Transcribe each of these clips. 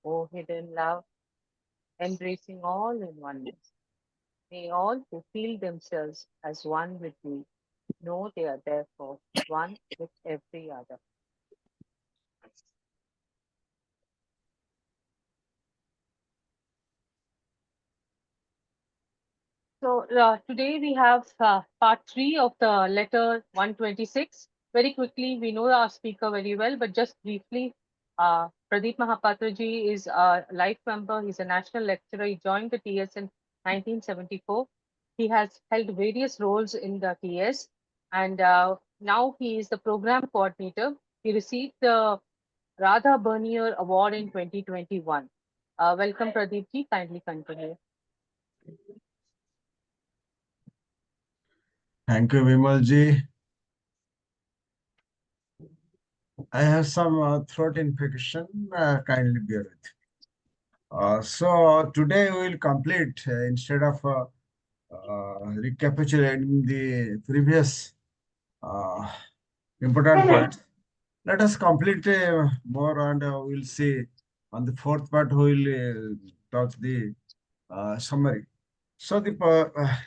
O hidden love, embracing all in oneness. May all who feel themselves as one with me know they are therefore one with every other. So today we have part three of the letter 126. Very quickly, we know our speaker very well, but just briefly, Pradip Mahapatra ji is a life member. He's a national lecturer. He joined the TS in 1974. He has held various roles in the TS, and now he is the program coordinator. He received the Radha Bernier Award in 2021. Welcome, Pradip ji. Kindly continue. Thank you, Vimalji. I have some throat infection. Kindly bear with. So today we will complete instead of recapitulating the previous uh, important points. Let us complete more, and we'll see on the fourth part. We will touch the summary. So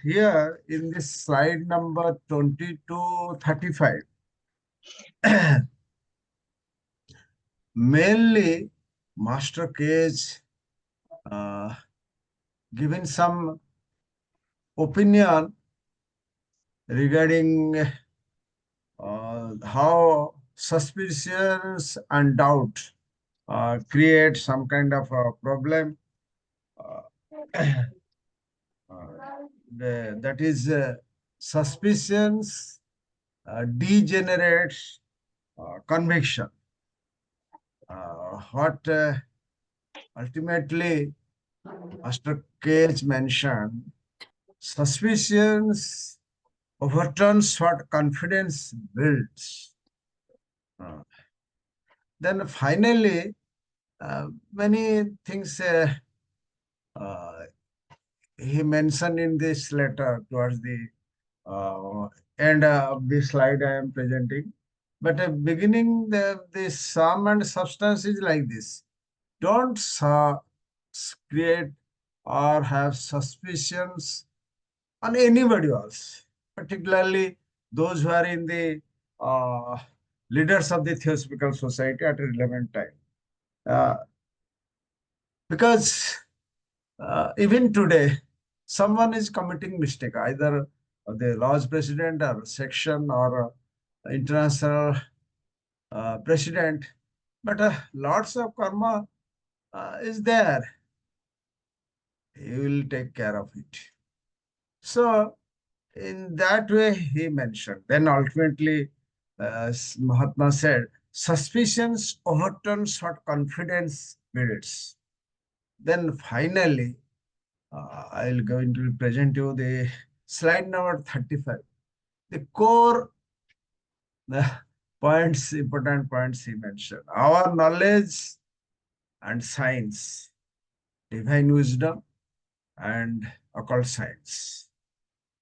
here in this slide number 2235. Mainly, Master Cage uh, given some opinion regarding how suspicions and doubt create some kind of a problem. Uh, uh, that is, suspicions degenerates conviction. What ultimately Master Cage mentioned, suspicions overturns what confidence builds. Uh, then finally, many things uh, he mentioned in this letter towards the end of the slide I am presenting. But beginning the sum and substance is like this. Don't create or have suspicions on anybody else, particularly those who are in the uh, leaders of the Theosophical Society at a relevant time. Uh, because even today, someone is committing mistake, either the lodge president or section or international president, but lots of karma is there. He will take care of it. So in that way, he mentioned. Then ultimately, Mahatma said, suspicions overturns what confidence builds. Then finally, I'll going to present you the slide number 35. The core points, important points he mentioned. Our knowledge and science, divine wisdom and occult science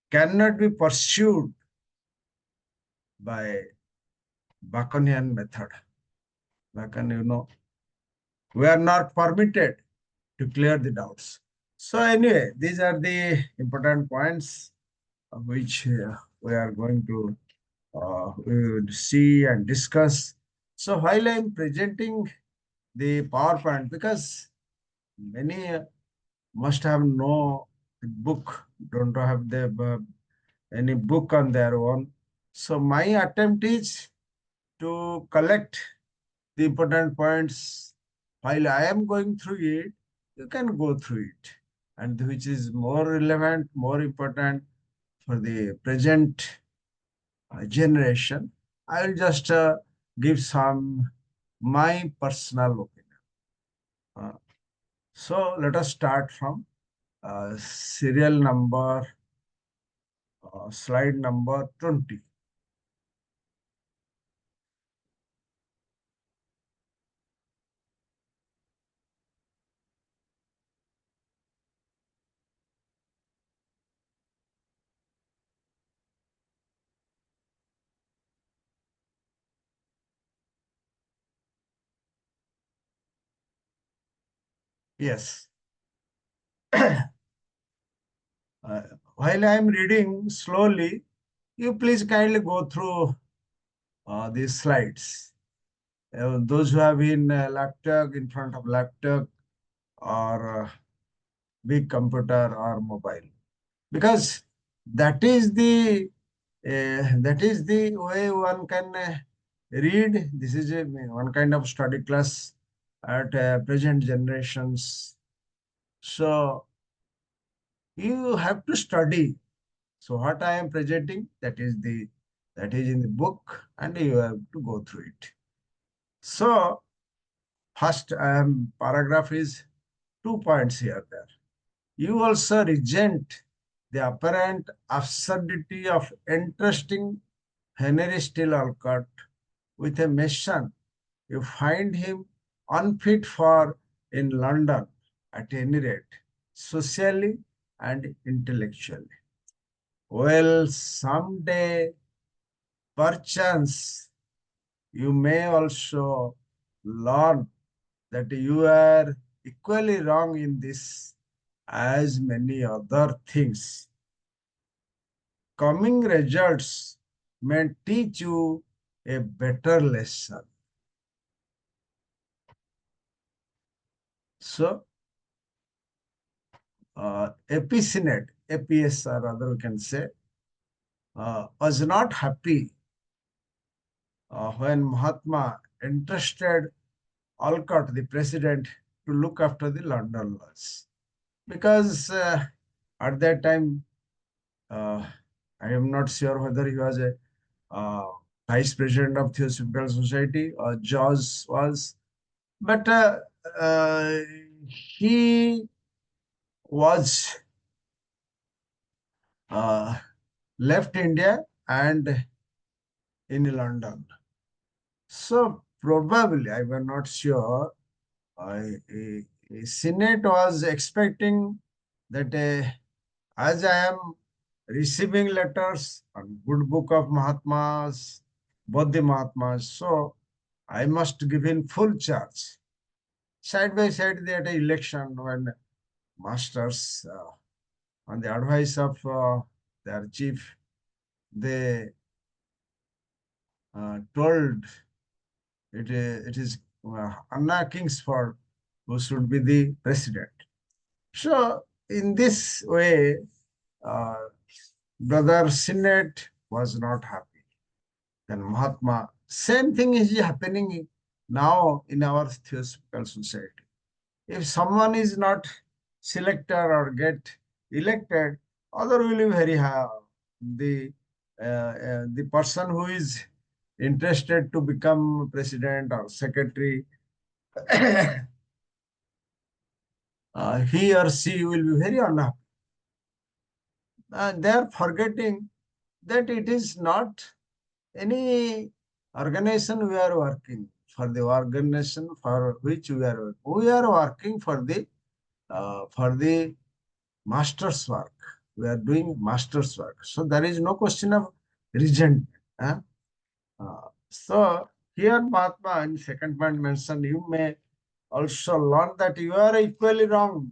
cannot be pursued by Baconian method. Bacon, we are not permitted to clear the doubts. So anyway, these are the important points which we are going to we would see and discuss. So while I am presenting the PowerPoint, because many must have no book, don't have any book on their own. So my attempt is to collect the important points. While I am going through it, you can go through it, and which is more relevant, more important for the present generation. I will just give some my personal opinion. Uh, so let us start from serial number, slide number 20. Yes. Uh, while I am reading slowly, you please kindly go through these slides. Those who have been laptop in front of laptop or big computer or mobile, because that is the way one can read. This is one kind of study class at present generations. So you have to study. So what I am presenting, that is in the book, and you have to go through it. So first paragraph is 2 points here there. You also resent the apparent absurdity of entrusting Henry Steele Alcott with a mission you find him unfit for in London, at any rate, socially and intellectually. Well, someday, perchance, you may also learn that you are equally wrong in this as many other things. Coming results may teach you a better lesson. So, APS or rather we can say, was not happy when Mahatma entrusted Alcott, the president, to look after the London laws. Because at that time, uh, I am not sure whether he was a uh, vice president of Theosophical Society or Jaws was, but uh, he was uh, left India and in London. So probably, I was not sure, Senate was expecting that as I am receiving letters on good book of Mahatmas, both the Mahatmas, so I must give in full charge. Side by side, they had an election when masters, on the advice of their chief, they told it is Anna Kingsford who should be the president. So in this way, uh, Brother Sinnett was not happy. Then Mahatma, same thing is happening now in our Theosophical Society. If someone is not selected or get elected, other will be very high. The person who is interested to become president or secretary, he or she will be very unhappy. They are forgetting that it is not any organization we are working for, the organization for which we are working. We are working for the master's work. We are doing master's work. So there is no question of resentment. Huh? So here Mahatma in second point mentioned, you may also learn that you are equally wrong.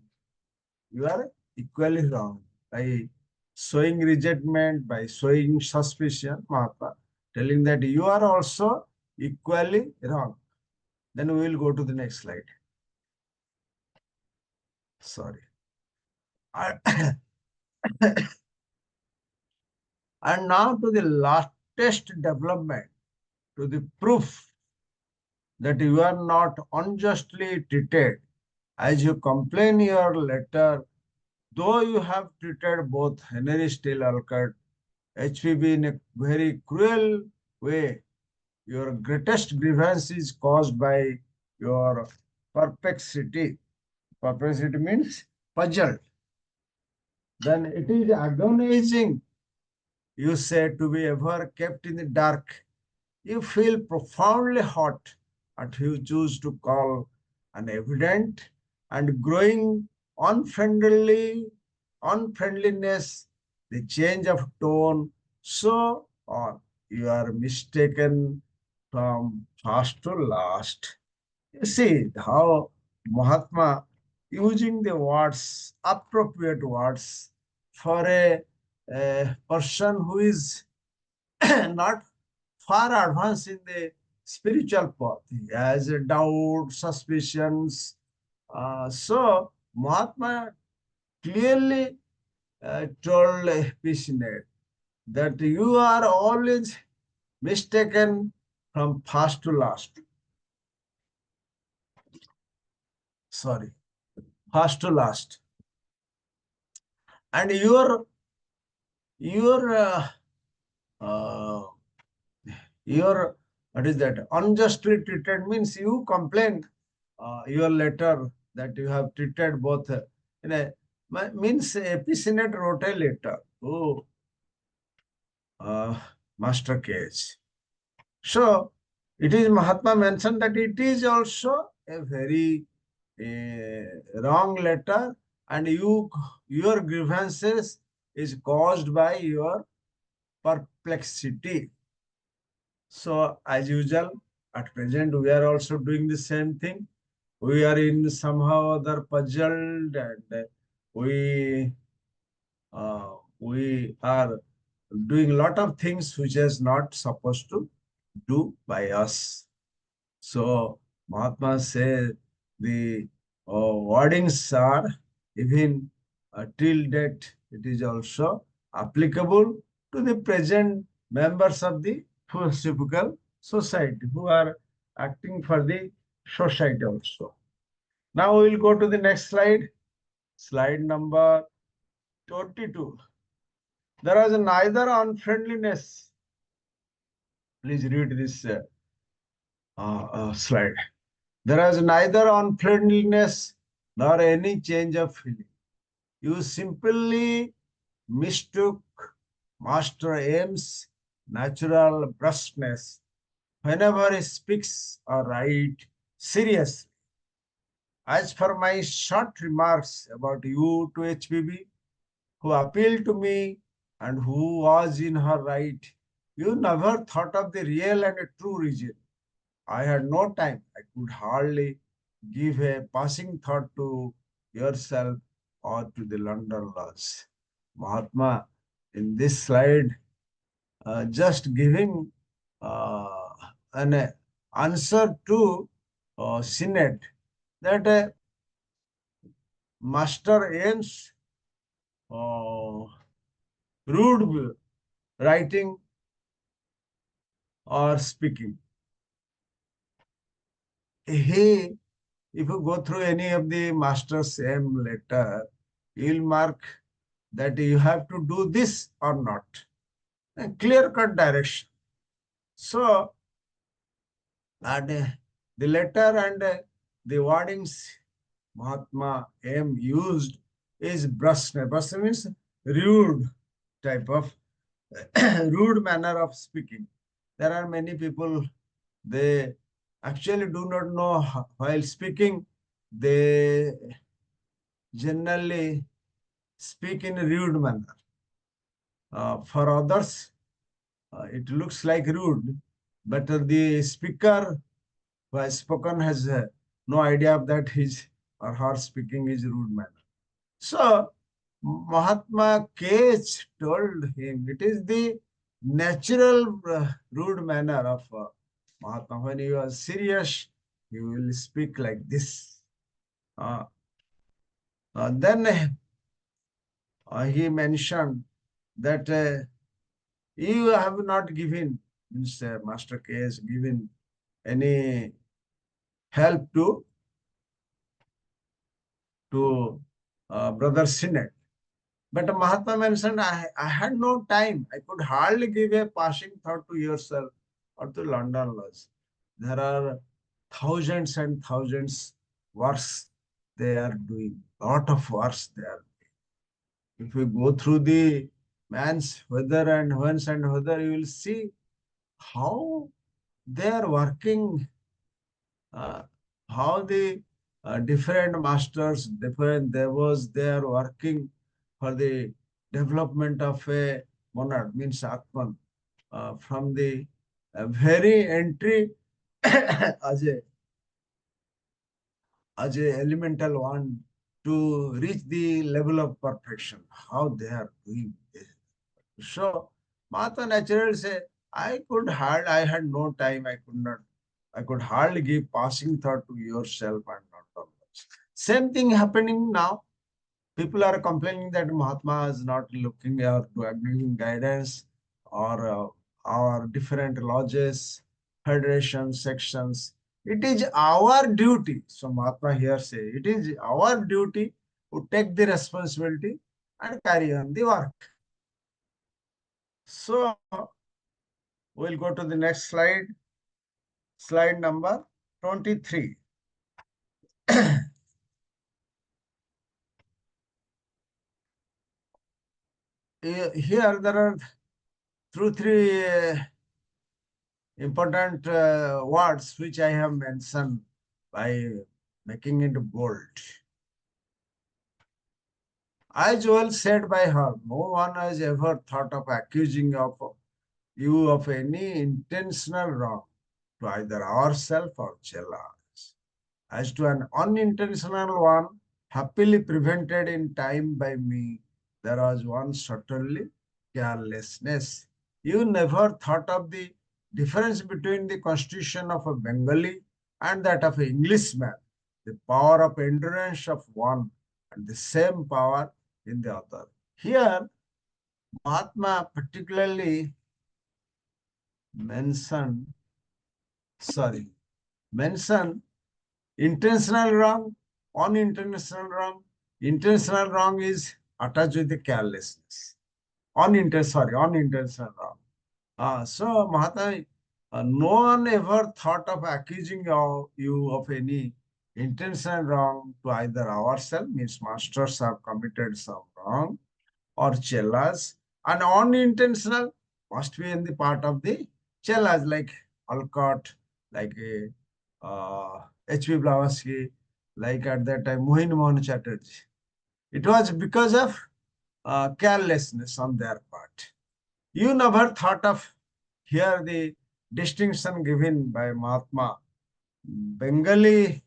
You are equally wrong by showing resentment, by showing suspicion, Mahatma, telling that you are also equally wrong. Then we will go to the next slide. Sorry. And now to the latest development, to the proof that you are not unjustly treated as you complain in your letter, though you have treated both Henry Steele Alcott, HPB in a very cruel way. Your greatest grievance is caused by your perplexity. Perplexity means puzzled. Then it is agonizing, you say, to be ever kept in the dark. You feel profoundly hot at you choose to call an evident and growing unfriendliness, the change of tone, so on. You are mistaken from first to last. You see how Mahatma using the words, appropriate words for a person who is not far advanced in the spiritual path. He has a doubt, suspicions. So Mahatma clearly told Pishinet that you are always mistaken from first to last. Sorry, first to last. And your uh, your what is that unjustly treated means you complain your letter that you have treated both in a means Epicnet wrote a letter to uh, Master Cage. So it is Mahatma mentioned that it is also a very wrong letter, and your grievances is caused by your perplexity. So as usual, at present we are also doing the same thing. We are in somehow other puzzled, and we are doing a lot of things which is not supposed to do by us. So Mahatma said the wordings are even till date it is also applicable to the present members of the philosophical society who are acting for the society also. Now we will go to the next slide, slide number 22. There was neither unfriendliness. Please read this slide. There is neither unfriendliness nor any change of feeling. You simply mistook Master M's natural brusqueness whenever he speaks or writes seriously. As for my short remarks about you to HPB, who appealed to me and who was in her right, you never thought of the real and true reason. I had no time. I could hardly give a passing thought to yourself or to the London laws. Mahatma, in this slide, just giving uh, an answer to Senate that Master Ames uh, rude writing or speaking. He, if you go through any of the Master's M letter, you'll mark that you have to do this or not. A clear-cut direction. So, and the letter and the wordings Mahatma M used is brusque. Brusque means rude type of rude manner of speaking. There are many people, they actually do not know while speaking, they generally speak in a rude manner. For others, it looks like rude, but the speaker who has spoken has no idea of that his or her speaking is rude manner. So Mahatma Cage told him it is the natural rude manner of Mahatma. When you are serious, you will speak like this. Uh, then he mentioned that you have not given, means Master K has given any help to Brother Sinet. But Mahatma mentioned, I had no time. I could hardly give a passing thought to yourself or to London laws. There are thousands and thousands works they are doing. Lot of works they are. If we go through the man's whether and whence and whether, you will see how they are working, uh, how the different masters, different devas, they are working for the development of a monad, means Atman, from the very entry as a elemental one to reach the level of perfection. How they are doing this. So Mahatma naturally say, I had no time, I could hardly give passing thought to yourself and not others. Same thing happening now. People are complaining that Mahatma is not looking or giving guidance or different lodges, federations, sections. It is our duty. So Mahatma here say, it is our duty to take the responsibility and carry on the work. So we'll go to the next slide, slide number 23. Here there are three important words which I have mentioned by making it bold. As well said by her, no one has ever thought of accusing of you of any intentional wrong to either ourselves or Chelas. As to an unintentional one, happily prevented in time by me, there was one certainly carelessness. You never thought of the difference between the constitution of a Bengali and that of an Englishman, the power of endurance of one and the same power in the other. Here, Mahatma particularly mentioned, sorry, mentioned intentional wrong, unintentional wrong. Intentional wrong is attached with the carelessness. Unintentional wrong. So Mahatma, no one ever thought of accusing you of any intentional wrong to either ourselves, means masters have committed some wrong, or chelas, and unintentional must be in the part of the chelas, like Alcott, like H.P. Blavatsky, like at that time Mohin Mohan Chatterjee. It was because of carelessness on their part. You never thought of here the distinction given by Mahatma, Bengali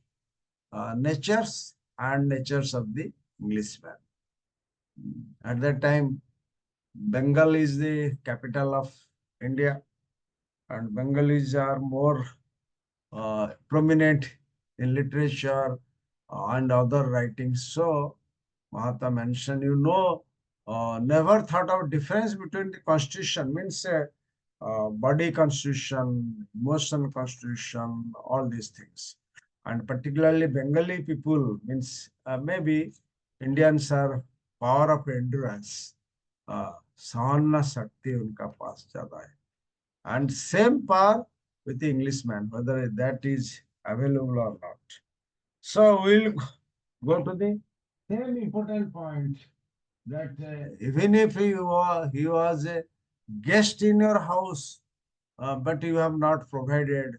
natures and natures of the Englishman. At that time, Bengal is the capital of India, and Bengalis are more prominent in literature and other writings. So, Mahatma mentioned, never thought of difference between the constitution, means body constitution, emotion constitution, all these things. And particularly Bengali people, means maybe Indians are power of endurance. सहना शक्ति उनका पास ज्यादा है and same power with the Englishman, whether that is available or not. So we'll go to the same important point that even if he was a guest in your house, but you have not provided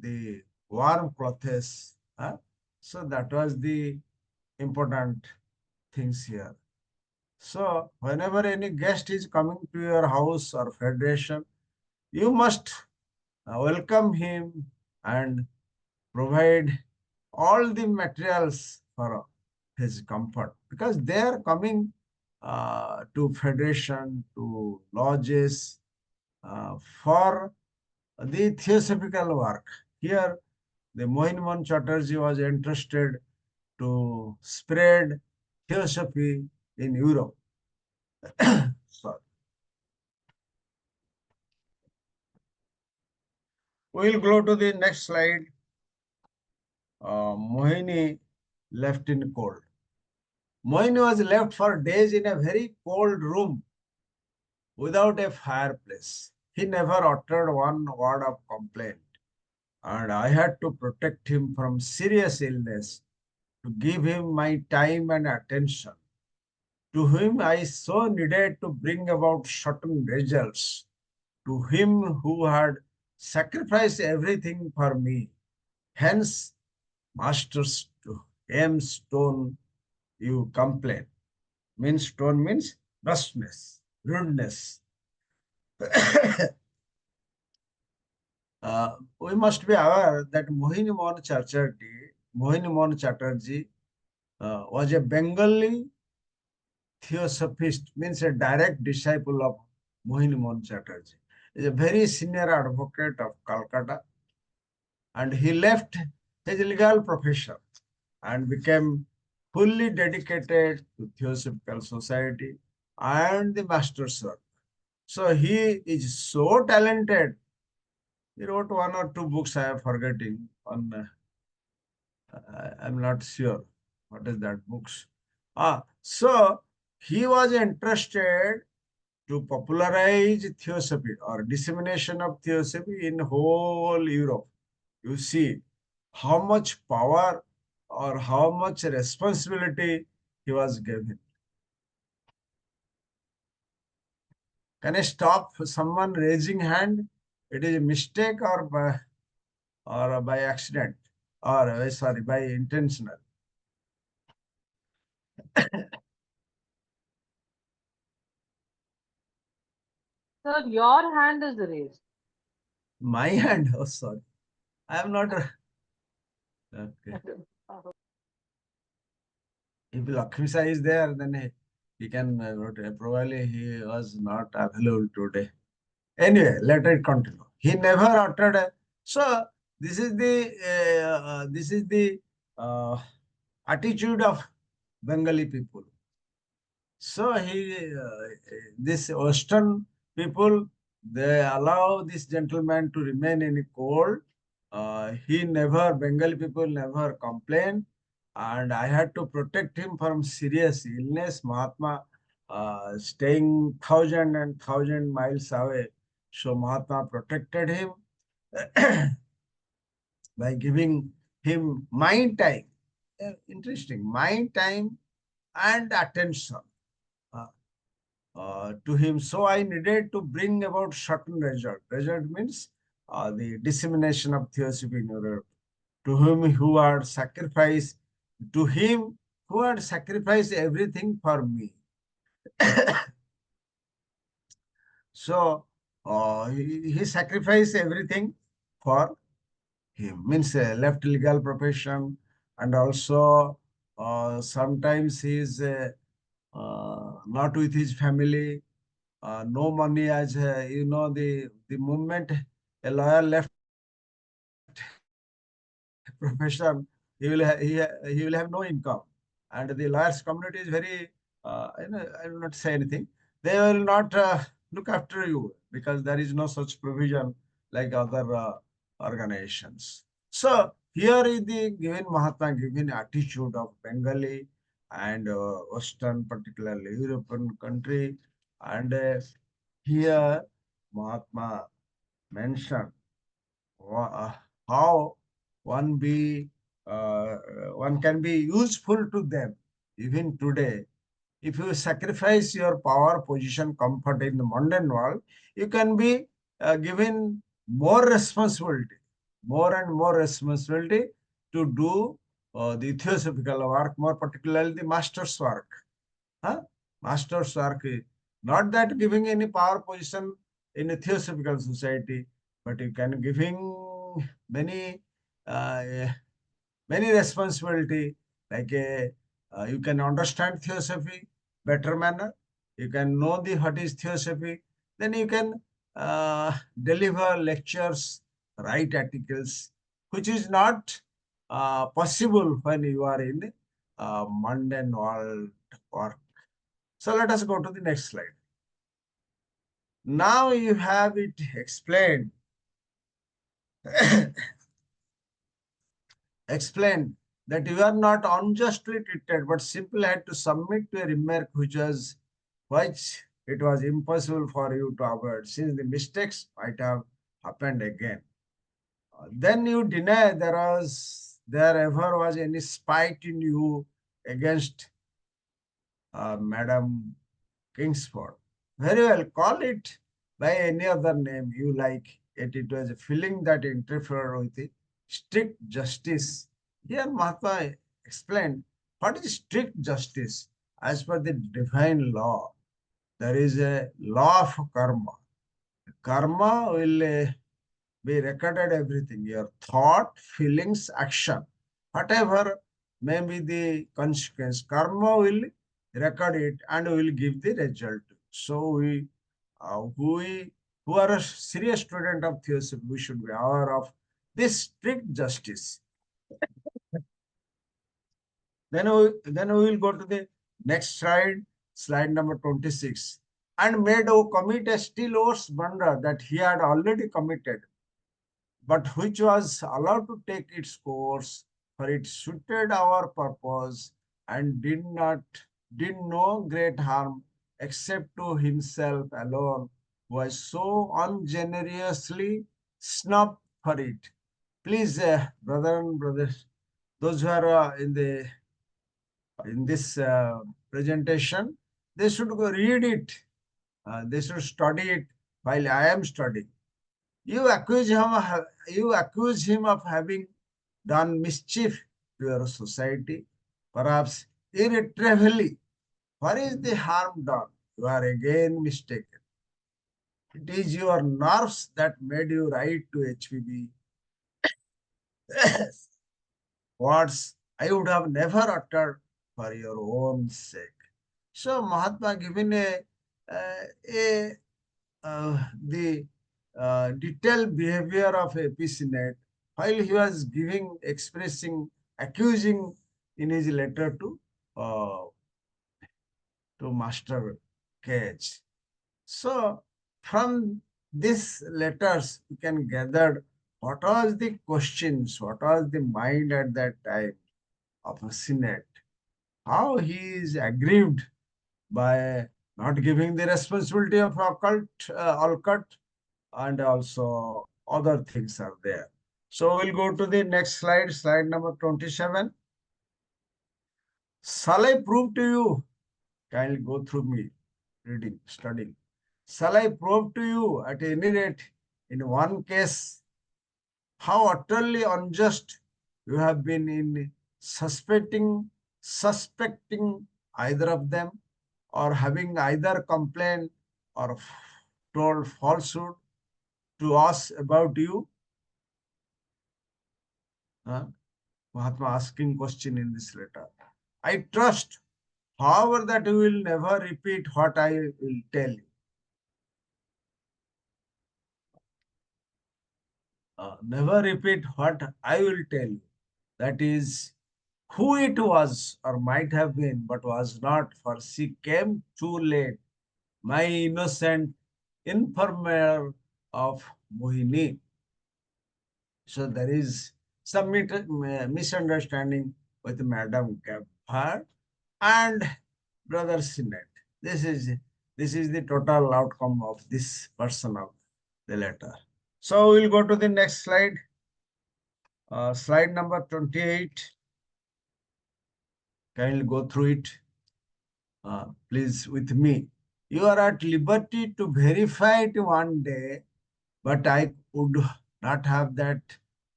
the warm clothes. So that was the important things here. So whenever any guest is coming to your house or federation, you must welcome him and provide all the materials for his comfort, because they are coming to federation, to lodges for the theosophical work. Here, the Mohinman Chatterjee was interested to spread theosophy in Europe. Sorry. We'll go to the next slide. Mohini left in cold. Mohini was left for days in a very cold room without a fireplace. He never uttered one word of complaint, and I had to protect him from serious illness, to give him my time and attention, to whom I so needed to bring about certain results, to him who had sacrificed everything for me. Hence, masters to M stone, you complain. Means stone means brusqueness, rudeness. We must be aware that Mohini Mohan Chatterjee was a Bengali theosophist, means a direct disciple of Mohini Mohan Chatterjee. He is a very senior advocate of Calcutta, and he left his legal profession and became fully dedicated to Theosophical Society and the master's work. So he is so talented. He wrote one or two books. I am forgetting. I'm not sure what is that books. So he was interested to popularize theosophy or dissemination of theosophy in whole Europe. You see how much power or how much responsibility he was given. Can I stop someone raising hand? It is a mistake or by accident or sorry, by intentional. Sir, your hand is raised. My hand, oh sorry. I am not. Okay. If Lakshmi Sai is there, then he can probably he was not available today. Anyway, let it continue. He never uttered so this is the uh, attitude of Bengali people. So this Western people, they allow this gentleman to remain in cold. Bengali people never complain, and I had to protect him from serious illness. Mahatma staying thousand and thousand miles away, so Mahatma protected him by giving him mind time. Interesting, mind time and attention. Uh, to him. So I needed to bring about certain result. Result means the dissemination of theosophy in Europe. To whom who had sacrificed, to him who had sacrificed everything for me. So he sacrificed everything for him. Means left legal profession, and also sometimes he is not with his family, no money, as the moment a lawyer left profession, he will have no income, and the lawyers community is very I will not say anything. They will not look after you because there is no such provision like other organizations. So here is the given Mahatma given attitude of Bengali and Western, particularly European country, and here Mahatma mentioned how one be uh, one can be useful to them even today. If you sacrifice your power, position, comfort in the modern world, you can be given more responsibility, more and more responsibility to do the theosophical work, more particularly the master's work. Huh? Master's work is not that giving any power position in a theosophical society, but you can giving many uh, many responsibility, like you can understand theosophy better manner, you can know the what is theosophy, then you can deliver lectures, write articles, which is not possible when you are in mundane world work. So let us go to the next slide. Now you have it explained explained that you are not unjustly treated, but simply had to submit to a remark which it was impossible for you to avoid, since the mistakes might have happened again. Then you deny there ever was any spite in you against Madam Kingsford. Very well, call it by any other name you like. It was a feeling that interfered with the strict justice. Here, Mahatma explained what is strict justice. As per the divine law, there is a law of karma. Karma will be recorded everything, your thought, feelings, action. Whatever may be the consequence. Karma will record it and will give the result. So we who are a serious student of theosophy, we should be aware of this strict justice. Then we will go to the next slide, slide number 26. And made O commit a still worse blunder that he had already committed, but which was allowed to take its course, for it suited our purpose and did no great harm except to himself alone, who was so ungenerously snubbed for it. Please, brother and brothers, those who are in this presentation, they should go read it. They should study it while I am studying. You accuse him of having done mischief to your society, perhaps irretrievably. What is the harm done? You are again mistaken. It is your nerves that made you write to HPB words I would have never uttered for your own sake. So Mahatma given a the detailed behavior of a Senate while he was accusing in his letter uh, to Master Cage. So from these letters, we can gather what was the questions, what was the mind at that time of a Senate, how he is aggrieved by not giving the responsibility of occult, and also other things are there. So we'll go to the next slide, slide number 27. Shall I prove to you? Kindly go through me, reading, studying. Shall I prove to you at any rate in one case how utterly unjust you have been in suspecting either of them, or having either complained or told falsehood to us about you? Huh? Mahatma asking question in this letter. I trust, however, that you will never repeat what I will tell you. Never repeat what I will tell you. That is, who it was or might have been, but was not, for she came too late, my innocent informer of Mohini. So there is some misunderstanding with Madam Gabhar and Brother Sinet. This is this is the total outcome of this version of the letter. So we'll go to the next slide, slide number 28. Kindly go through it, please, with me. You are at liberty to verify it one day, but I would not have that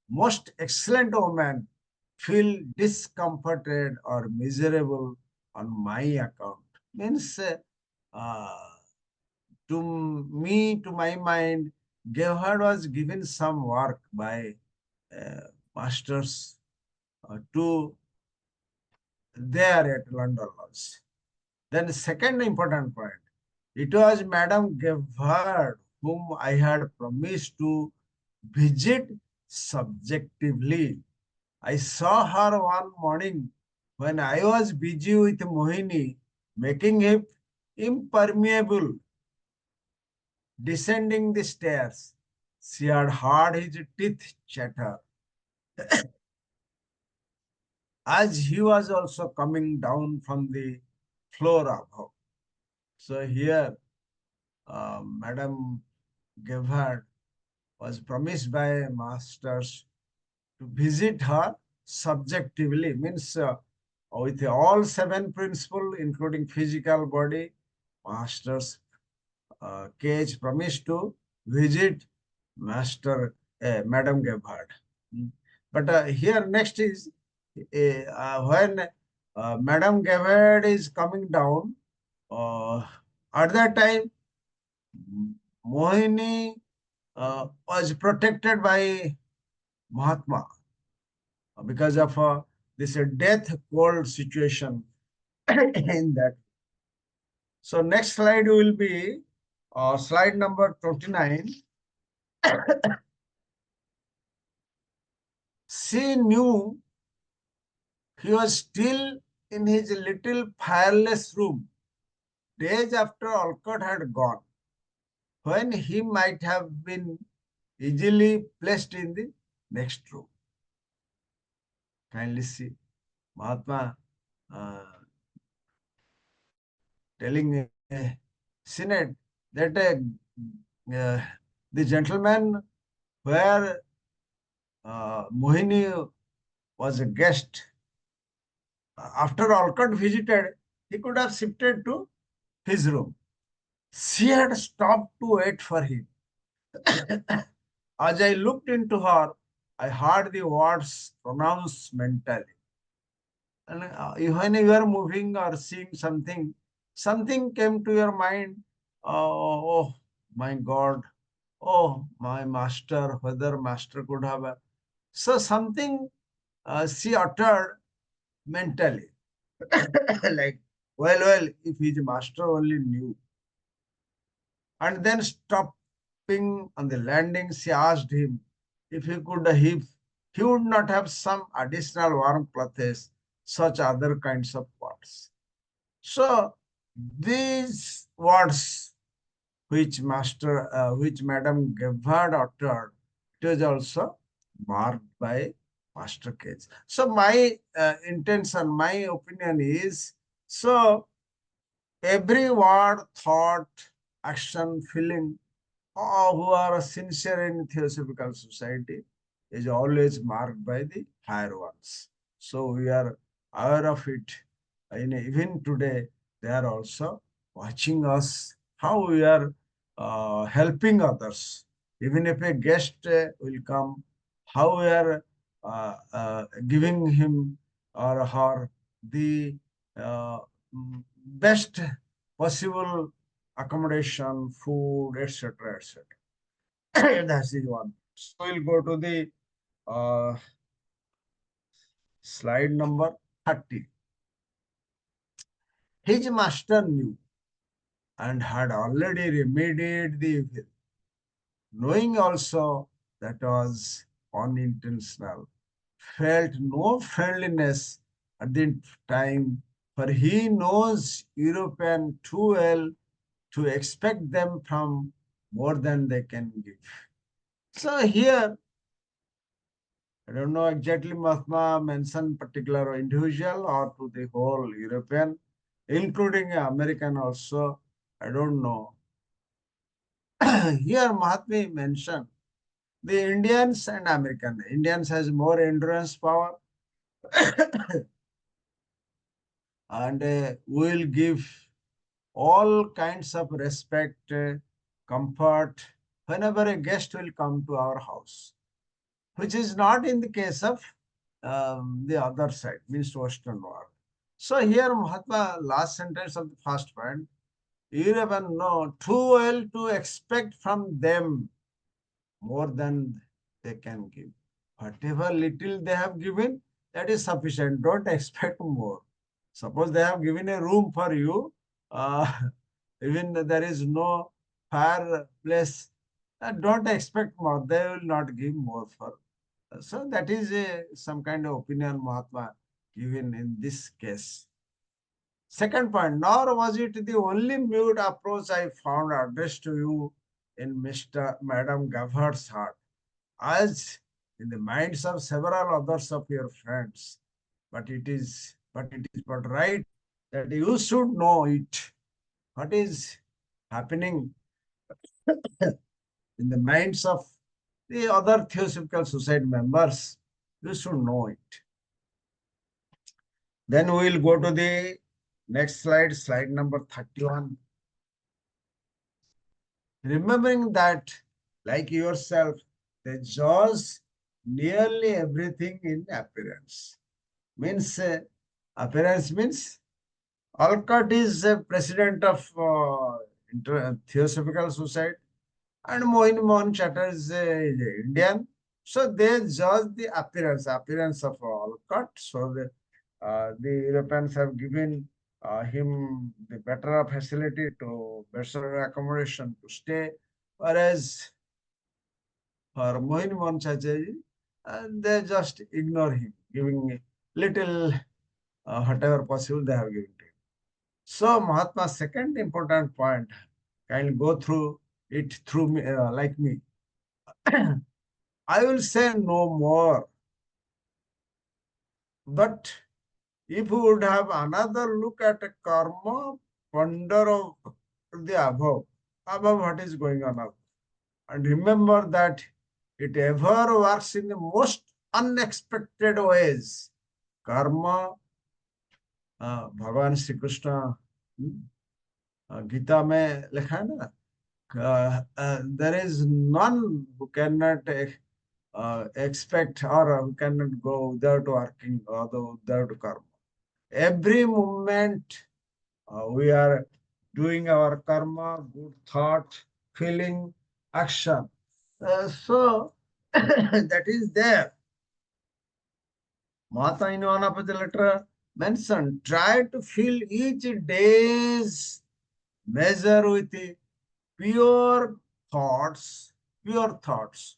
most excellent woman feel discomforted or miserable on my account. Means, to me, to my mind, Gerhard was given some work by masters to there at London Lodge. Then second important point, it was Madam Gerhard whom I had promised to visit subjectively. I saw her one morning when I was busy with Mohini, making him impermeable, descending the stairs. She had heard his teeth chatter as he was also coming down from the floor above. So here, Madam Gerhard was promised by masters to visit her subjectively, means with all seven principles, including physical body, masters Cage promised to visit Madam Gebhard. Mm. But here next is when Madam Gebhard is coming down, uh, at that time, Mohini was protected by Mahatma because of this death cold situation in that. So next slide will be slide number 29. She knew he was still in his little fireless room days after Alcott had gone, when he might have been easily placed in the next room. Kindly see Mahatma uh, telling Senate that uh, the gentleman where Mohini was a guest, after Alcott visited, he could have shifted to his room. She had stopped to wait for him. As I looked into her, I heard the words pronounced mentally. And when you are moving or seeing something, something came to your mind. Oh my God! Oh my master! Whether master could have. So something she uttered mentally, like, well, if his master only knew. And then stopping on the landing, she asked him if he would not have some additional warm clothes, such other kinds of words. So these words which Madam Gebhard uttered, it was also marked by Master Cage. So my intention, my opinion is, so every word, thought, action, feeling, who are sincere in Theosophical Society is always marked by the higher ones. So we are aware of it. And even today, they are also watching us, how we are helping others. Even if a guest will come, how we are giving him or her the uh, best possible accommodation, food, etc., etc. That is one. So we'll go to the uh, slide number 30. His master knew and had already remedied the evil, knowing also that was unintentional, felt no friendliness at the time, for he knows European too well to expect them from more than they can give. So here, I don't know exactly Mahatma mentioned particular individual or to the whole European, including American also. I don't know. Here Mahatma mentioned the Indians and American. Indians has more endurance power and will give all kinds of respect, comfort whenever a guest will come to our house, which is not in the case of the other side, means Western world. So here Mahatma, last sentence of the first point, you even know too well to expect from them more than they can give. Whatever little they have given, that is sufficient. Don't expect more. Suppose they have given a room for you, uh, even there is no fireplace, don't expect more. They will not give more for. So that is some kind of opinion Mahatma given in this case. Second point, nor was it the only mute approach I found addressed to you in Madam Gavhar's heart, as in the minds of several others of your friends. But it is but right that you should know it. What is happening in the minds of the other Theosophical Society members? You should know it. Then we will go to the next slide, slide number 31. Remembering that, like yourself, they judge nearly everything in appearance. Means appearance means Alcott is a president of Theosophical Society, and Mohin Mohan Chatterjee is Indian. So they judge the appearance of Olcott. So the Europeans have given him the better facility to better accommodation to stay, whereas for Mohin Chachaji, they just ignore him, giving little whatever possible they have given to him. So Mahatma's second important point, kindly go through it through me, like me. I will say no more, but if we would have another look at a karma, ponder of the above what is going on above. And remember that it ever works in the most unexpected ways. Karma, भगवान श्री कृष्ण गीता में लिखा है ना, there is none who cannot expect or who cannot go without working or without karma. Every moment we are doing our karma, good thought, feeling, action. So that is there. Mata in one of the letter mentioned, try to fill each day's measure with pure pure thoughts,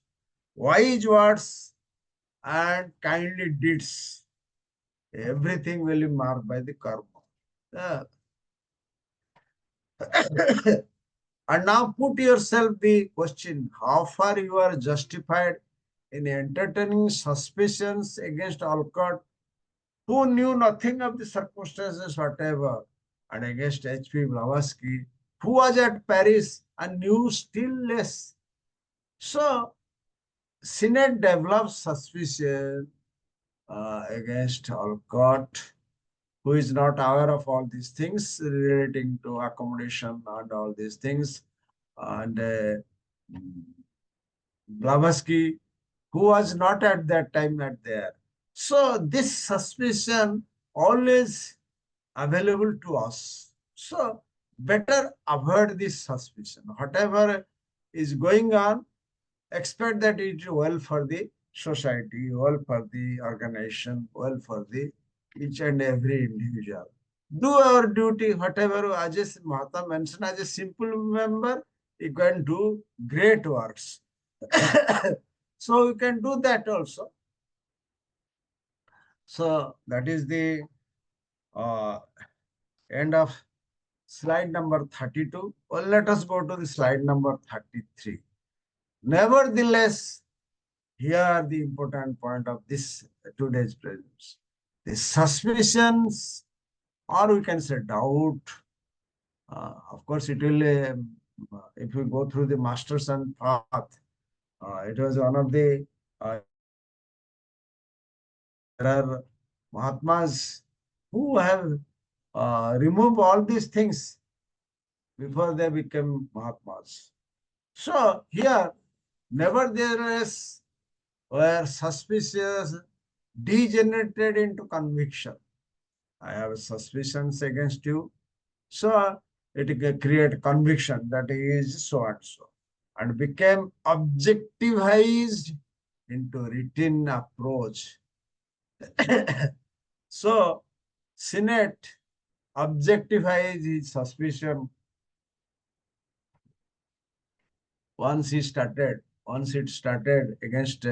wise words, and kindly deeds. Everything will be marked by the karma. Uh, and now put yourself the question, how far you are justified in entertaining suspicions against Alcott, who knew nothing of the circumstances whatever, and against H.P. Blavatsky, who was at Paris and knew still less. So, Senate developed suspicion against Alcott, who is not aware of all these things relating to accommodation and all these things, and Blavatsky, who was not at that time at there. So this suspicion always available to us. So better avoid this suspicion. Whatever is going on, expect that it is well for the society, well for the organization, well for the each and every individual. Do our duty, whatever, as Mahatma mentioned, as a simple member, you can do great works. So you can do that also. So that is the uh, end of slide number 32. Well, let us go to the slide number 33. Nevertheless, here are the important point of this today's presence. The suspicions, or we can say doubt. Of course, it will, if we go through the masters and path, it was one of the, there are Mahatmas who have removed all these things before they became Mahatmas. So here, nevertheless, were suspicious, degenerated into conviction. I have suspicions against you. So it can create conviction that he is so and so, and became objectivized into written approach. So Senate objectifies his suspicion once it started against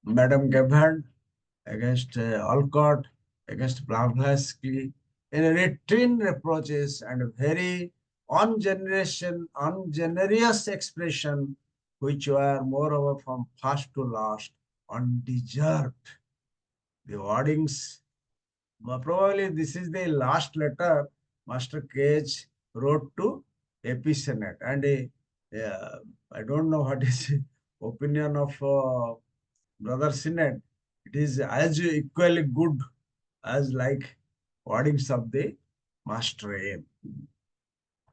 Madam Gebhard, against Alcott, against Blavatsky, in written reproaches and very ungenerous expression, which were moreover from first to last undeserved. The wordings, probably this is the last letter Master Cage wrote to AP Senate, and I don't know what is opinion of Brother Senate. It is as equally good as like wordings of the Master aim.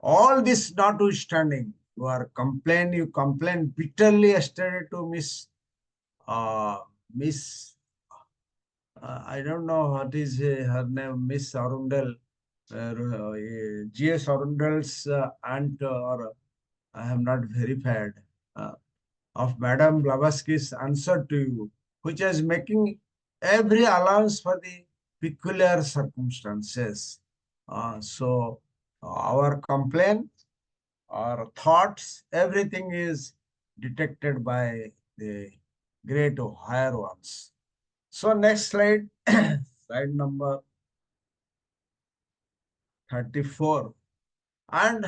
All this notwithstanding, you complain bitterly yesterday to uh, Miss, I don't know what is her name, Miss Arundel, G.S. Arundel's aunt, or I have not verified. Uh, of Madame Blavatsky's answer to you, which is making every allowance for the peculiar circumstances. Our complaint, our thoughts, everything is detected by the great higher ones. So next slide, slide number 34. And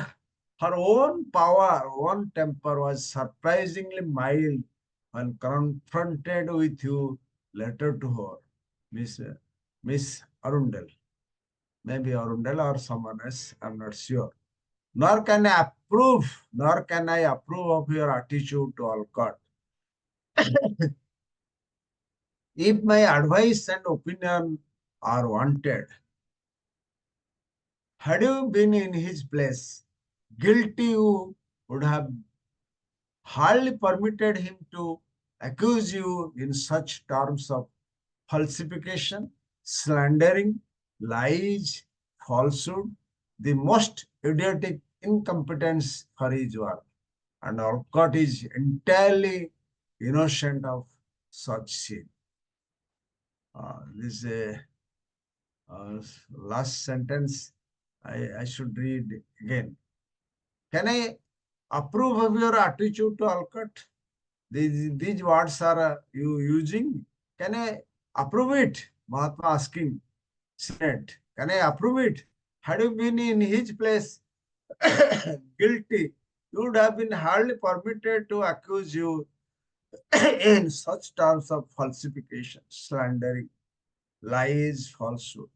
her own power, own temper was surprisingly mild when confronted with you letter to her, Miss Miss Arundel. Maybe Arundel or someone else, I'm not sure. Nor can I approve of your attitude to Alcott. If my advice and opinion are wanted, had you been in his place, guilty you would have hardly permitted him to accuse you in such terms of falsification, slandering, lies, falsehood, the most idiotic incompetence for his work. And Alcott is entirely innocent of such sin. This last sentence I should read again. Can I approve of your attitude to Alcott? These words are you using. Can I approve it? Mahatma asking Senate. Can I approve it? Had you been in his place guilty, you would have been hardly permitted to accuse you in such terms of falsification, slandering, lies, falsehood.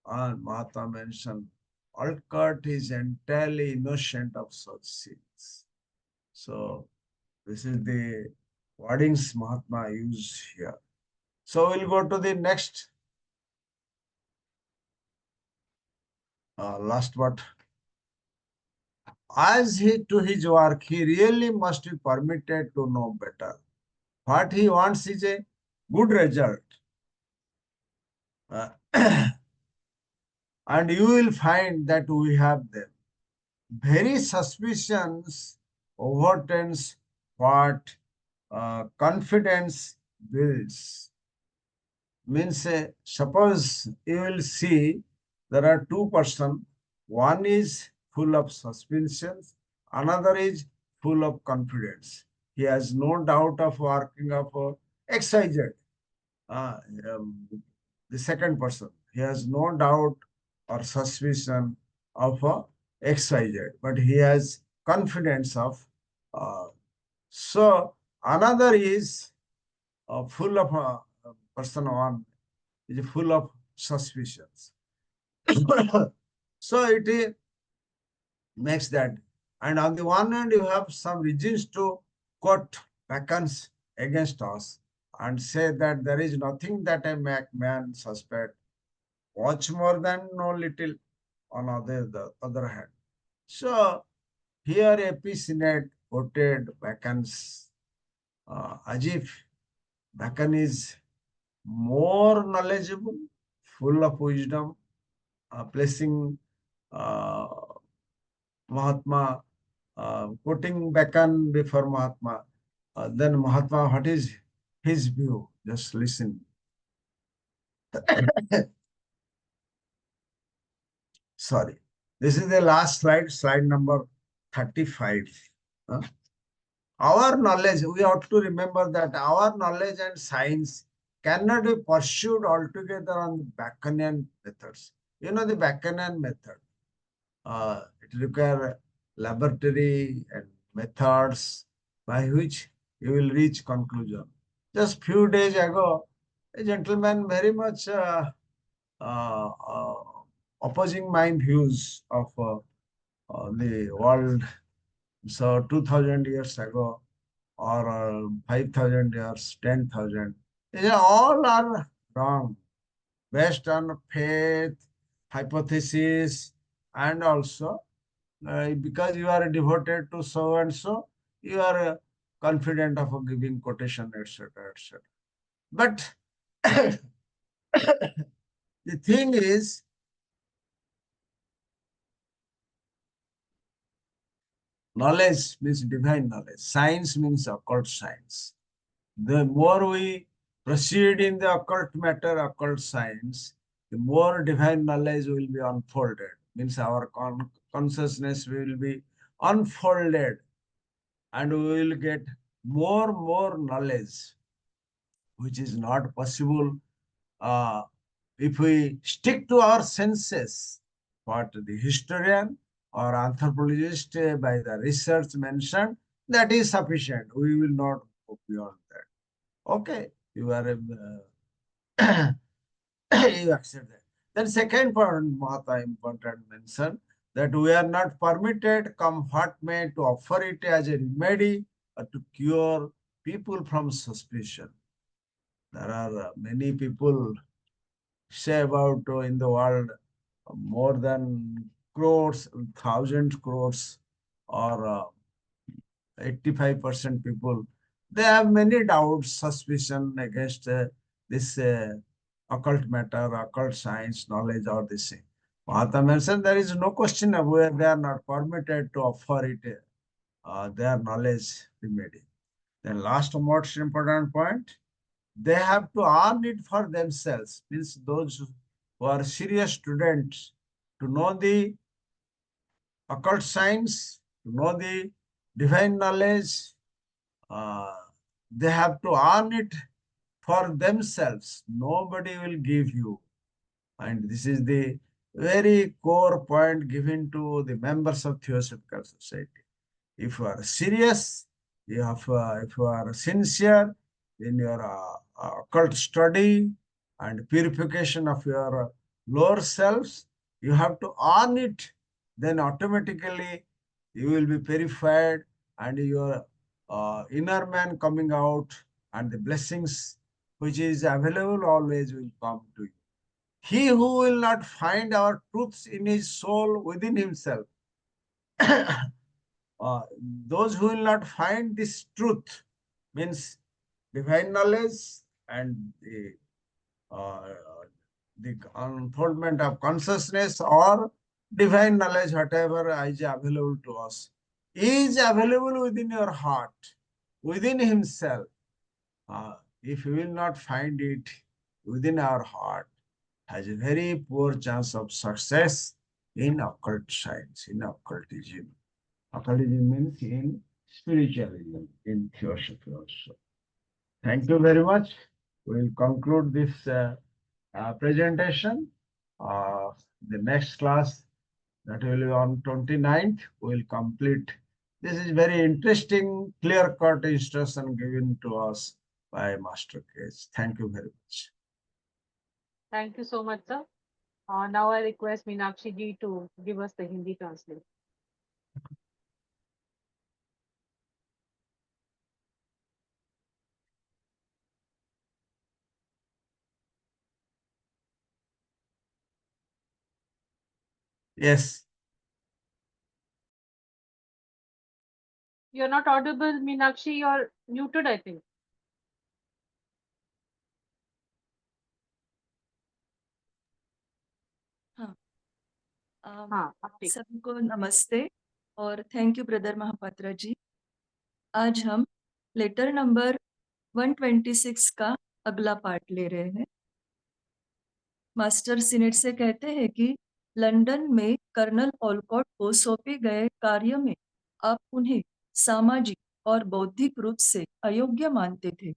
And Mahatma mentioned Alcott is entirely innocent of such sins. So this is the wordings Mahatma used here. So we'll go to the next, last what. As he to his work, he really must be permitted to know better. What he wants is a good result. Uh, and you will find that we have them. Very suspicions overturns what confidence builds. Means suppose you will see there are two persons, one is full of suspicions, another is full of confidence. He has no doubt of working of XYZ. uh, um, the second person, he has no doubt or suspicion of XYZ, but he has confidence of. Uh, so another is full of person one is full of suspicions. So it makes that. And on the one hand, you have some reasons to quote Bacons against us and say that there is nothing that a man suspect. Watch more than know little on the other hand. So here AP Senate quoted Bacons as if Bacon is more knowledgeable, full of wisdom, placing uh, Mahatma, quoting Bacon before Mahatma. Then Mahatma, what is his view? Just listen. Sorry. This is the last slide, slide number 35. Huh? Our knowledge, we ought to remember that our knowledge and science cannot be pursued altogether on the Baconian methods. You know the Baconian method. It requires laboratory and methods by which you will reach conclusion. Just few days ago, a gentleman very much uh, uh, opposing my views of the world. So 2000 years ago or 5,000 years, 10,000, these all are wrong based on faith, hypothesis, and also because you are devoted to so and so, you are confident of giving quotation, etc., etc. But the thing is, Knowledge means divine knowledge. Science means occult science. The more we proceed in the occult matter, occult science, the more divine knowledge will be unfolded. Means our consciousness will be unfolded, and we will get more knowledge, which is not possible uh, if we stick to our senses. What the historian or anthropologist by the research mentioned, that is sufficient. We will not go beyond that. Okay, you are you accept that. Then second point, Mahatma important mention that we are not permitted, come what may, to offer it as a remedy or to cure people from suspicion. There are many people say about in the world more than crores, thousand crores, or 85% people, they have many doubts, suspicion against this occult matter, occult science, knowledge, or this thing. Mahatma mentioned there is no question of where they are not permitted to offer it their knowledge remedy. Then last most important point, they have to earn it for themselves. Means those who are serious students to know the occult science, to know the divine knowledge, uh, they have to earn it for themselves. Nobody will give you. And this is the very core point given to the members of Theosophical Society. If you are serious, if you are sincere in your occult study and purification of your lower selves, you have to earn it. Then automatically you will be purified, and your inner man coming out, and the blessings which is available always will come to you. He who will not find our truths in his soul within himself, uh, those who will not find this truth, means divine knowledge and uh, the unfoldment of consciousness or divine knowledge, whatever is available to us, is available within your heart, within himself. If we will not find it within our heart, has a very poor chance of success in occult science, in occultism. Occultism means in spiritualism, in theosophy also. Thank you very much. We'll conclude this presentation. The next class, that will be on 29th, we'll complete. This is very interesting, clear-cut instruction given to us by Master Case. Thank you very much. Thank you so much, sir. Now I request Meenakshi ji to give us the Hindi translation. Yes. You're not audible, Meenakshi. You're muted, I think. हाँ हाँ, अब ठीक। सबको नमस्ते और thank you brother Mahapatra ji. आज हम letter number 126 का अगला पार्ट ले रहे हैं। मास्टर सीनेट से कहते हैं कि लंदन में कर्नल ओलकॉट को सौंपे गए कार्य में आप उन्हें सामाजिक और बौद्धिक रूप से अयोग्य मानते थे।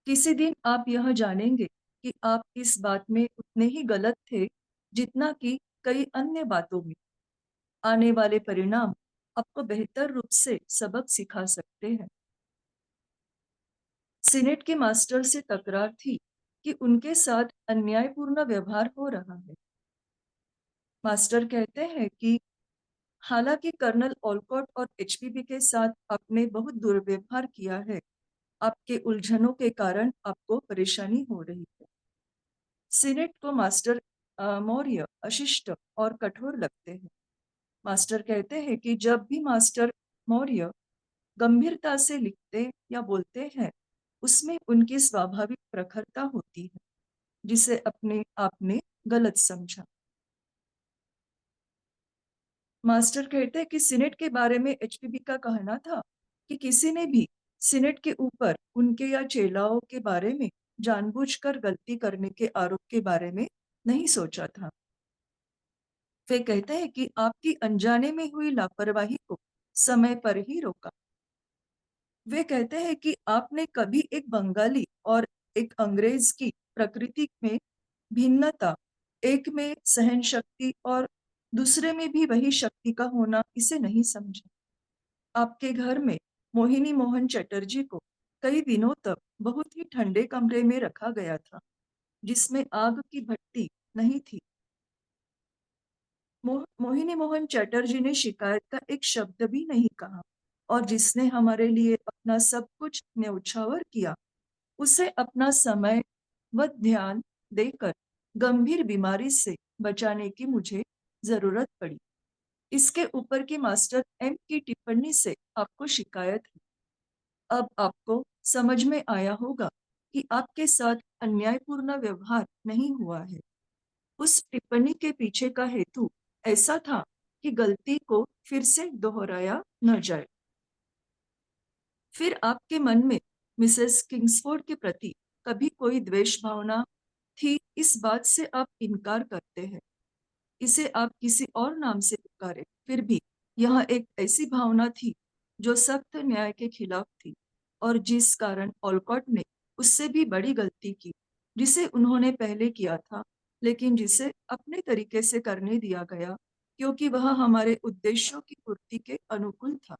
किसी दिन आप यह जानेंगे कि आप इस बात में उतने ही गलत थे जितना कि कई अन्य बातों में। आने वाले परिणाम आपको बेहतर रूप से सबक सिखा सकते हैं। सीनेट के मास्टर से तकरार थी कि उनके साथ अन्यायपूर्ण व्यवहार हो रहा है। मास्टर कहते हैं कि हालांकि कर्नल ओलकॉट और एचपीबी के साथ आपने बहुत दुर्व्यवहार किया है, आपके उलझनों के कारण आपको परेशानी हो रही है। सीनेट को मास्टर मौर्य अशिष्ट और कठोर लगते हैं। मास्टर कहते हैं कि जब भी मास्टर मौर्य गंभीरता से लिखते या बोलते हैं, उसमें उनकी स्वाभाविक प्रखरता होती है, जिसे अपने आप ने गलत समझा। मास्टर कहते हैं कि सीनेट के बारे में एचपीबी का कहना था कि किसी ने भी सीनेट के ऊपर उनके या चेलाओं के बारे में जानबूझकर गलती करने के आरोप के बारे में नहीं सोचा था। वे कहते हैं कि आपकी अनजाने में हुई लापरवाही को समय पर ही रोका। वे कहते हैं कि आपने कभी एक बंगाली और एक अंग्रेज की प्रकृति में भिन्नता, एक में सहन शक्ति और दूसरे में भी वही शक्ति का होना, इसे नहीं समझा। आपके घर में मोहिनी मोहन चटर्जी को कई दिनों तक बहुत ही ठंडे कमरे में रखा गया था, जिसमें आग की भट्टी नहीं थी। मोहिनी मोहन चटर्जी ने शिकायत का एक शब्द भी नहीं कहा, और जिसने हमारे लिए अपना सब कुछ न्यौछावर किया, उसे अपना समय व ध्यान देकर गंभीर बीमारी से बचाने की मुझे जरूरत पड़ी। इसके ऊपर की मास्टर एम की टिप्पणी से आपको शिकायत है। अब आपको समझ में आया होगा कि आपके साथ अन्यायपूर्ण व्यवहार नहीं हुआ है। उस टिप्पणी के पीछे का हेतु ऐसा था कि गलती को फिर से दोहराया न जाए। फिर आपके मन में मिसेस किंग्सफोर्ड के प्रति कभी कोई द्वेष भावना थी, इस बात से आप इनकार करते हैं। इसे आप किसी और नाम से पुकारे, फिर भी यह एक ऐसी भावना थी जो सख्त न्याय के खिलाफ थी, और जिस कारण ऑलकॉट ने उससे भी बड़ी गलती की जिसे उन्होंने पहले किया था, लेकिन जिसे अपने तरीके से करने दिया गया क्योंकि वह हमारे उद्देश्यों की पूर्ति के अनुकूल था,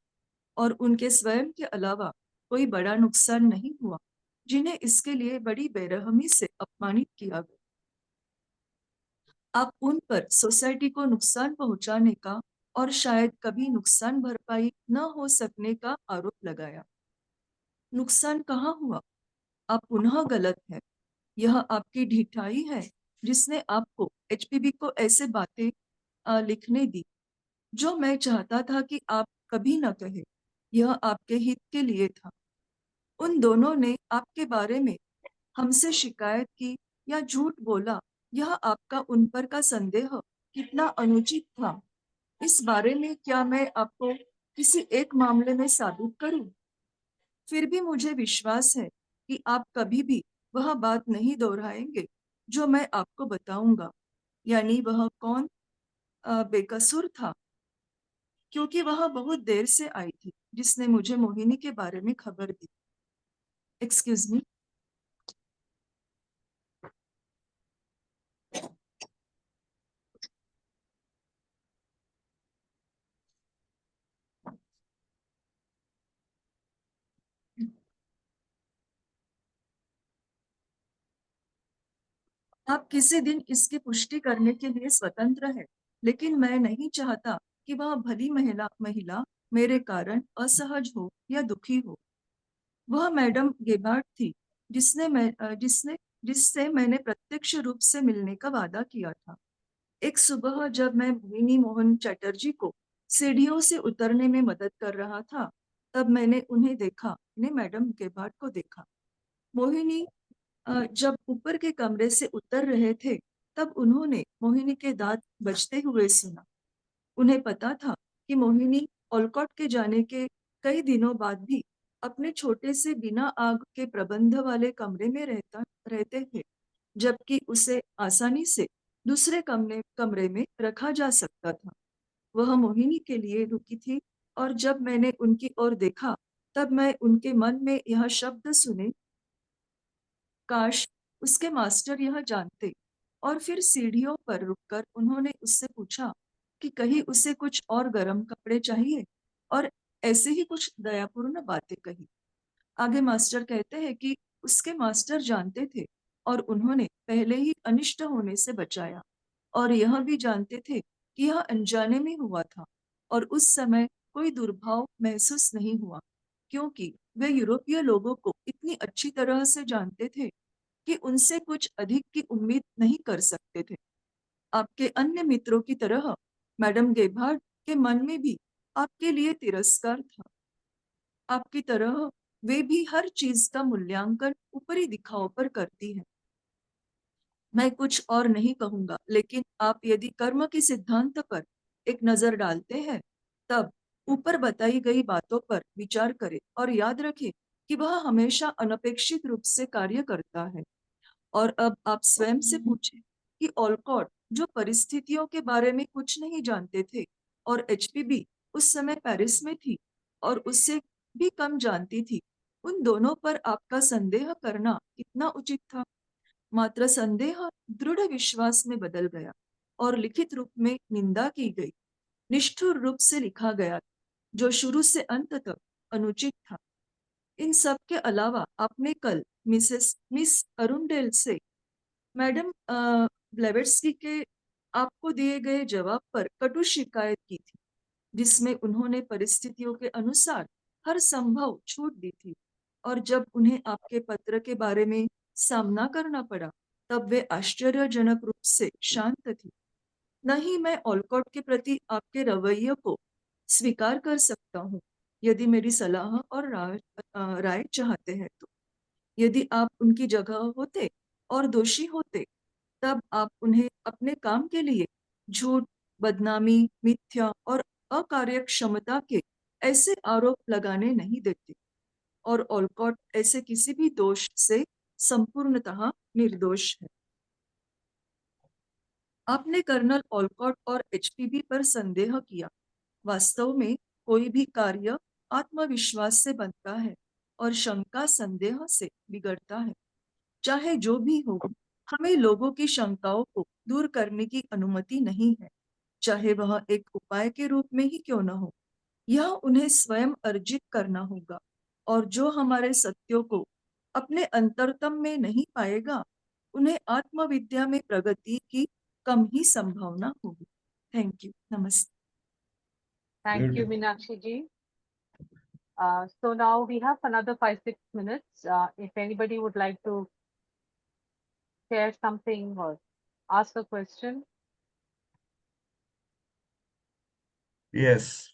और उनके स्वयं के अलावा कोई बड़ा नुकसान नहीं हुआ, जिन्हें इसके लिए बड़ी बेरहमी से अपमानित किया गया। आप उन पर सोसाइटी को नुकसान पहुंचाने का और शायद कभी नुकसान भरपाई न हो सकने का आरोप लगाया। नुकसान कहाँ हुआ? आप पुनः गलत है। यह आपकी ढिठाई है जिसने आपको एचपीबी को ऐसे बातें लिखने दी जो मैं चाहता था कि आप कभी न कहे। यह आपके हित के लिए था। उन दोनों ने आपके बारे में हमसे शिकायत की या झूठ बोला, यह आपका उन पर का संदेह कितना अनुचित था, इस बारे में क्या मैं आपको किसी एक मामले में साबित करूं? फिर भी मुझे विश्वास है कि आप कभी भी वह बात नहीं दोहराएंगे जो मैं आपको बताऊंगा, यानी वह कौन बेकसूर था, क्योंकि वह बहुत देर से आई थी जिसने मुझे मोहिनी के बारे में खबर दी। Excuse me. आप किसी दिन इसकी पुष्टि करने के लिए स्वतंत्र है, लेकिन मैं नहीं चाहता कि वह भली महिला महिला मेरे कारण असहज हो या दुखी हो। वह मैडम गेबार्ड थी जिसने मैं जिसने जिससे मैंने प्रत्यक्ष रूप से मिलने का वादा किया था। एक सुबह जब मैं मोहिनी मोहन चटर्जी को सीढ़ियों से उतरने में मदद कर रहा था, तब मैंने उन्हें देखा, ने मैडम गेबार्ड को देखा। मोहिनी जब ऊपर के कमरे से उतर रहे थे, तब उन्होंने मोहिनी के दांत बजते हुए सुना। उन्हें पता था कि मोहिनी ऑलकॉट के जाने के कई दिनों बाद भी अपने छोटे से बिना आग के प्रबंध वाले कमरे में रहते थे, जबकि उसे आसानी से दूसरे कमरे में रखा जा सकता था। वह मोहिनी के लिए रुकी थी, और जब मैंने उनकी ओर देखा, तब मैं उनके मन में यह शब्द सुने, काश उसके मास्टर यह जानते। और फिर सीढ़ियों पर रुककर उन्होंने उससे पूछा कि कहीं उसे कुछ और गर्म कपड़े चाहिए, और ऐसे ही कुछ दयापूर्ण बातें कही। आगे मास्टर कहते हैं कि उसके मास्टर जानते थे और उन्होंने पहले ही अनिष्ट होने से बचाया, और यह भी जानते थे कि यह अनजाने में हुआ था, और उस समय कोई दुर्भाव महसूस नहीं हुआ, क्योंकि वे यूरोपीय लोगों को इतनी अच्छी तरह से जानते थे कि उनसे कुछ अधिक की उम्मीद नहीं कर सकते थे। आपके अन्य मित्रों की तरह मैडम गेबार्ड के मन में भी आपके लिए तिरस्कार था। आपकी तरह वे भी हर चीज का मूल्यांकन ऊपरी दिखाव पर करती हैं। मैं कुछ और नहीं कहूंगा, लेकिन आप यदि कर्म के सिद्धांत पर एक नजर डालते हैं, तब ऊपर बताई गई बातों पर विचार करें और याद रखें कि वह हमेशा अनपेक्षित रूप से कार्य करता है। और अब आप स्वयं से पूछें कि ओलकॉट, जो परिस्थितियों के बारे में कुछ नहीं जानते थे, और एचपीबी उस समय पेरिस में थी और उससे भी कम जानती थी, उन दोनों पर आपका संदेह करना कितना उचित था? मात्र संदेह दृढ़ विश्वास में बदल गया और लिखित रूप में निंदा की गई, निष्ठुर रूप से लिखा गया, जो शुरू से अंत तक अनुचित था। इन सब के अलावा आपने कल मिस अरुंडेल से मैडम ब्लेवेट्स्की के आपको दिए गए जवाब पर कटु शिकायत की थी, जिसमें उन्होंने परिस्थितियों के अनुसार हर संभव छूट दी थी, और जब उन्हें आपके पत्र के बारे में सामना करना पड़ा, तब वे आश्चर्यजनक रूप से शांत थी। नहीं, मैं ओलकॉट के प्रति आपके रवैये को स्वीकार कर सकता हूँ, यदि मेरी सलाह और राय चाहते हैं तो। यदि आप उनकी जगह होते और दोषी होते, तब आप उन्हें अपने काम के लिए झूठ, बदनामी, मिथ्या और अकार्यक्षमता के ऐसे आरोप लगाने नहीं देते, और ओलकॉट ऐसे किसी भी दोष से संपूर्णतः निर्दोष है। आपने कर्नल ओलकॉट और एचपीबी पर संदेह किया। वास्तव में कोई भी कार्य आत्मविश्वास से बनता है और शंका संदेह से बिगड़ता है। चाहे जो भी हो, हमें लोगों की शंकाओं को दूर करने की अनुमति नहीं है, चाहे वह एक उपाय के रूप में ही क्यों न हो। यह उन्हें स्वयं अर्जित करना होगा, और जो हमारे सत्यों को अपने अंतरतम में नहीं पाएगा, उन्हें आत्मविद्या में प्रगति की कम ही संभावना होगी। Thank you. नमस्ते। Thank you, Beautiful. Meenakshi ji. So now we have another 5-6 minutes. If anybody would like to share something or ask a question. Yes.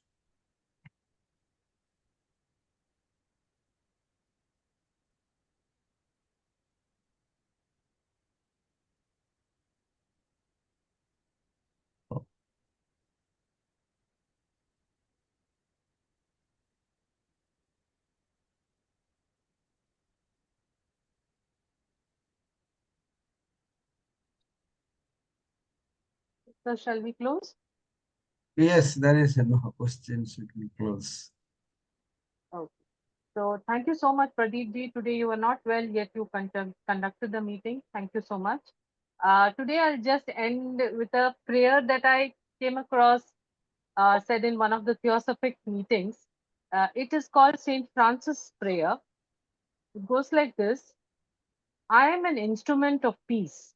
So shall we close? Yes, there is no questions. We can close. Okay. So thank you so much, Pradip ji. Today you were not well, yet you conducted the meeting. Thank you so much. Today I'll just end with a prayer that I came across said in one of the Theosophic meetings. It is called Saint Francis Prayer. It goes like this: I am an instrument of peace.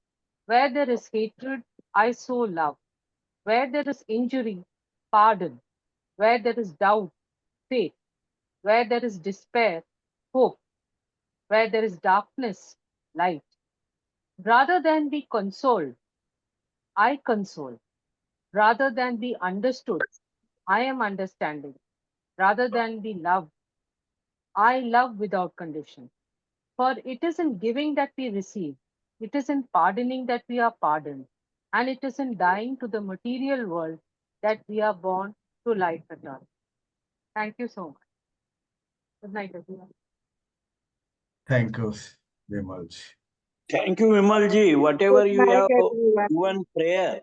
Where there is hatred, I sow love. Where there is injury, pardon. Where there is doubt, faith. Where there is despair, hope. Where there is darkness, light. Rather than be consoled, I console. Rather than be understood, I am understanding. Rather than be loved, I love without condition. For it is in giving that we receive, it is in pardoning that we are pardoned, and it is in dying to the material world that we are born to life eternal. Thank you so much. Good night, everyone. Thank you, Vimal. Thank you, Vimalji. Whatever Good you night, have everyone. given prayer,